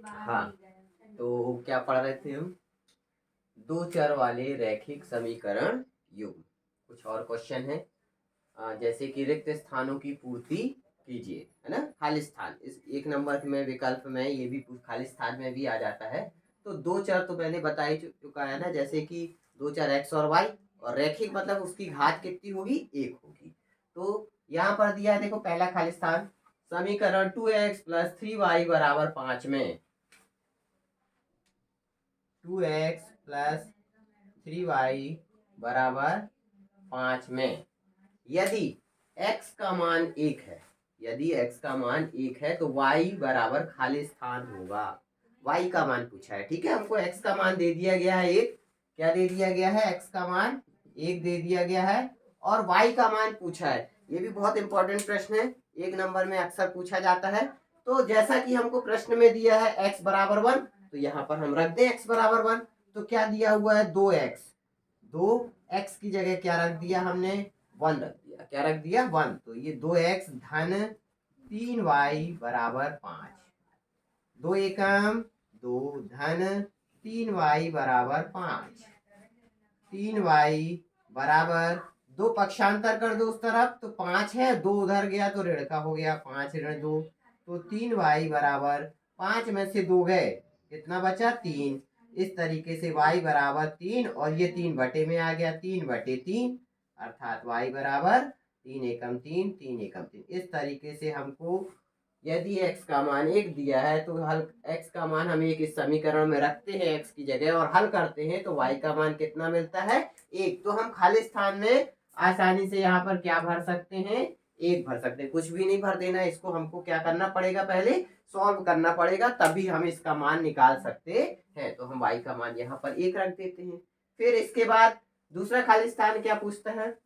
हाँ, तो क्या पढ़ रहे थे हम? दो चर वाले रैखिक समीकरण युग्म। कुछ और क्वेश्चन है, जैसे कि रिक्त स्थानों की पूर्ति कीजिए, है ना। खाली स्थान इस एक नंबर में विकल्प में ये भी खाली स्थान में भी आ जाता है। तो दो चर तो पहले बता ही चुका है ना, जैसे कि दो चर एक्स और वाई, और रैखिक मतलब उसकी घात कितनी होगी, एक होगी। तो यहाँ पर दिया है, देखो पहला खाली स्थान, समीकरण 2x + 3y = 5 में 2x + 3y = 5 में यदि x का मान 1 है, यदि x का मान 1 है तो y बराबर खाली स्थान होगा। y का मान पूछा है, ठीक है। हमको x का मान दे दिया गया है 1, क्या दे दिया गया है, x का मान 1 दे दिया गया है, और y का मान पूछा है। ये भी बहुत इंपॉर्टेंट प्रश्न है, एक नंबर में अक्सर पूछा जाता है। तो जैसा कि हमको प्रश्न में दिया है x = 1, तो यहाँ पर हम रख दें x = 1। तो क्या दिया हुआ है, 2x, 2x की जगह क्या रख दिया हमने, 1 रख दिया। क्या रख दिया, 1। तो ये 2x धन 3y = 5, 2 एकम 2 धन 3y = 5, 3y बराबर 2, पक्षांतर कर दो उस तरफ, तो 5 है, 2 उधर गया तो ऋण का हो गया, 5 ऋण 2, तो 3y बराबर 5 में से 2 गए, कितना बचा, 3। इस तरीके से y बराबर 3, और ये 3 बटे में आ गया, 3/3, अर्थात y बराबर 3 एकम 3, 3 एकम 3। इस तरीके से हमको यदि x का मान 1 दिया है तो हल x का मान हम एक इस समीकरण में रखते हैं x की जगह और हल करते हैं, तो y का मान कितना मिलता है, 1। तो हम खाली स्थान में आसानी से यहाँ पर क्या भर सकते हैं, 1 भर सकते हैं। कुछ भी नहीं भर देना, इसको हमको क्या करना पड़ेगा, पहले सॉल्व करना पड़ेगा, तभी हम इसका मान निकाल सकते हैं। तो हम y का मान यहाँ पर 1 रख देते हैं। फिर इसके बाद दूसरा खाली स्थान क्या पूछता है,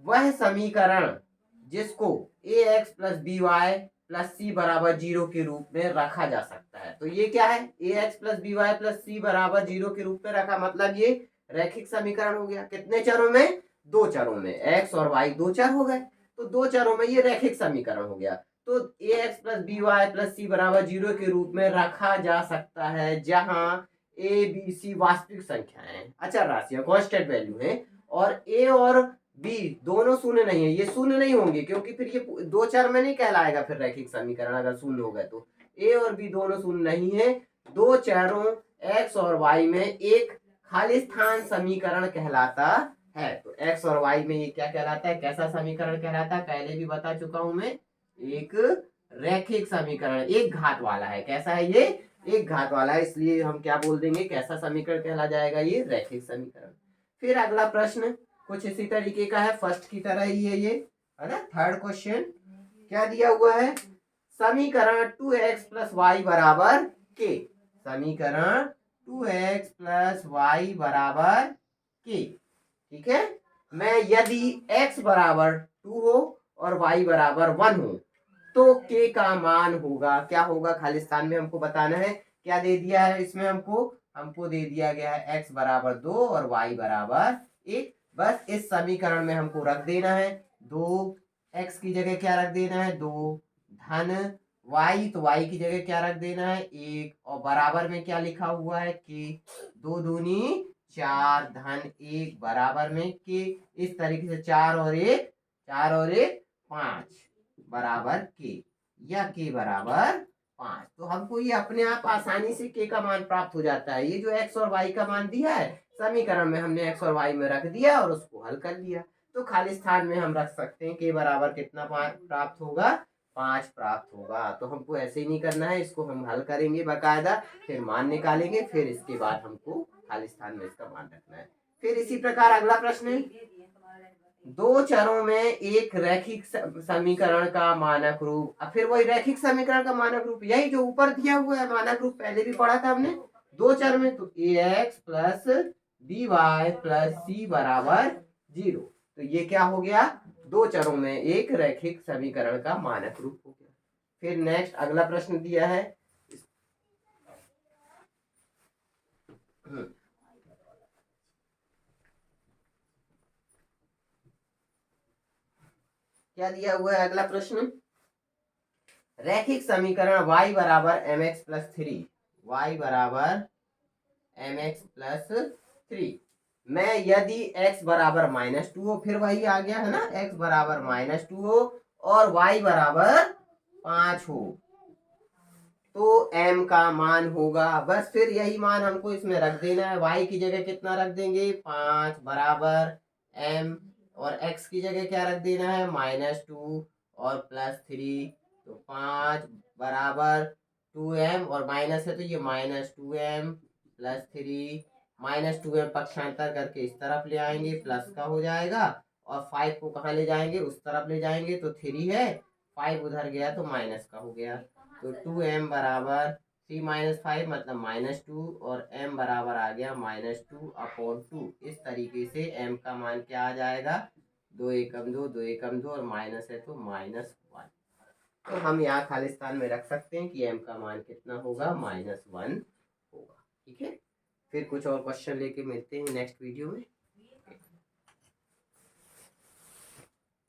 वह समीकरण जिसको ax + by + c = 0 के रूप में रखा जा सकता है। तो ये क्या है, ax + by + c = 0 के रूप में रखा, मतलब ये रैखिक समीकरण हो गया। कितने चरों में, दो चरों में, x और y दो चर हो गए, तो दो चरों में ये रैखिक समीकरण हो गया। तो ax + by + c = 0 के रूप में रखा जा सकता है, जहां a b c वास्तविक संख्याएं, अचर राशियां, कांस्टेंट वैल्यू है, और a और बी दोनों शून्य नहीं है। ये शून्य नहीं होंगे, क्योंकि फिर ये दो चर में नहीं कहलाएगा फिर रैखिक समीकरण, अगर शून्य हो गए तो। ए और बी दोनों शून्य नहीं है, दो चरों एक्स और वाई में एक खाली स्थान समीकरण कहलाता है। तो एक्स और वाई में ये क्या कहलाता है, कैसा समीकरण कहलाता है, पहले भी बता चुका हूं मैं, एक रैखिक समीकरण, एक घात वाला है। कैसा है ये, एक घात वाला है, इसलिए हम क्या बोल देंगे, कैसा समीकरण कहला जाएगा, ये रैखिक समीकरण। फिर अगला प्रश्न कुछ इसी तरीके का है, फर्स्ट की तरह ही है ये, है ना। थर्ड क्वेश्चन क्या दिया हुआ है, समीकरण 2x + y = k, समीकरण 2x + y = k, ठीक है। मैं यदि x = 2 हो और y = 1 हो तो k का मान होगा, क्या होगा, खाली स्थान में हमको बताना है। क्या दे दिया है इसमें, हमको दे दिया गया है x = 2 और y = 1। बस इस समीकरण में हमको रख देना है, 2 x की जगह क्या रख देना है, 2 धन y, तो y की जगह क्या रख देना है, 1, और बराबर में क्या लिखा हुआ है, k, 2 दूनी 4 धन 1 बराबर में k। इस तरीके से 4 और 1 5 बराबर k, या k = 5। तो हमको ये अपने आप आसानी से k का मान प्राप्त हो जाता है। ये जो x और y का मान दिया है समीकरण में, हमने x और y में रख दिया और उसको हल कर लिया। तो खाली स्थान में हम रख सकते हैं k बराबर कितना प्राप्त होगा, 5 प्राप्त होगा। तो हमको ऐसे ही नहीं करना है, इसको हम हल करेंगे बाकायदा, फिर मान निकालेंगे, फिर इसके बाद हमको खाली स्थान में इसका मान रखना है। फिर इसी प्रकार अगला प्रश्न है, दो चरों में एक रैखिक समीकरण का मानक रूप, फिर वही रैखिक समीकरण का मानक रूप यही जो ऊपर दिया हुआ है, मानक रूप पहले भी पढ़ा था हमने। दो चर में तो ax + by + c = 0, तो ये क्या हो गया, दो चरों में एक रैखिक समीकरण का मानक रूप हो गया। फिर नेक्स्ट अगला प्रश्न दिया है, क्या दिया हुआ है अगला प्रश्न, रैखिक समीकरण y बराबर mx प्लस 3, y बराबर mx प्लस 3 में यदि x बराबर -2 हो, फिर वही आ गया है ना, x बराबर -2 हो और y बराबर 5 हो, तो m का मान होगा, बस फिर यही मान हमको इसमें रख देना है। y की जगह कितना रख देंगे, 5 बराबर m, और x की जगह क्या रख देना है, -2 और +3, तो 5 बराबर 2m, और माइनस है तो ये -2m + 3, -2m पक्षांतर करके इस तरफ ले आएंगे, प्लस का हो जाएगा, और 5 को कहाँ ले जाएंगे, उस तरफ ले जाएंगे, तो 3 है, 5 उधर गया तो माइनस का हो गया, तो 2m बराबर 3 - 5 मतलब -2, और m बराबर आ गया -2/2। इस तरीके से m का मान क्या आ जाएगा, 2 एकम 2, 2 एकम 2, और माइनस है तो -1। तो हम यहाँ खालिस्तान में रख सकते हैं कि m का मान कितना होगा, -1 होगा। ठीक है, फिर कुछ और क्वेश्चन लेके मिलते हैं नेक्स्ट वीडियो में।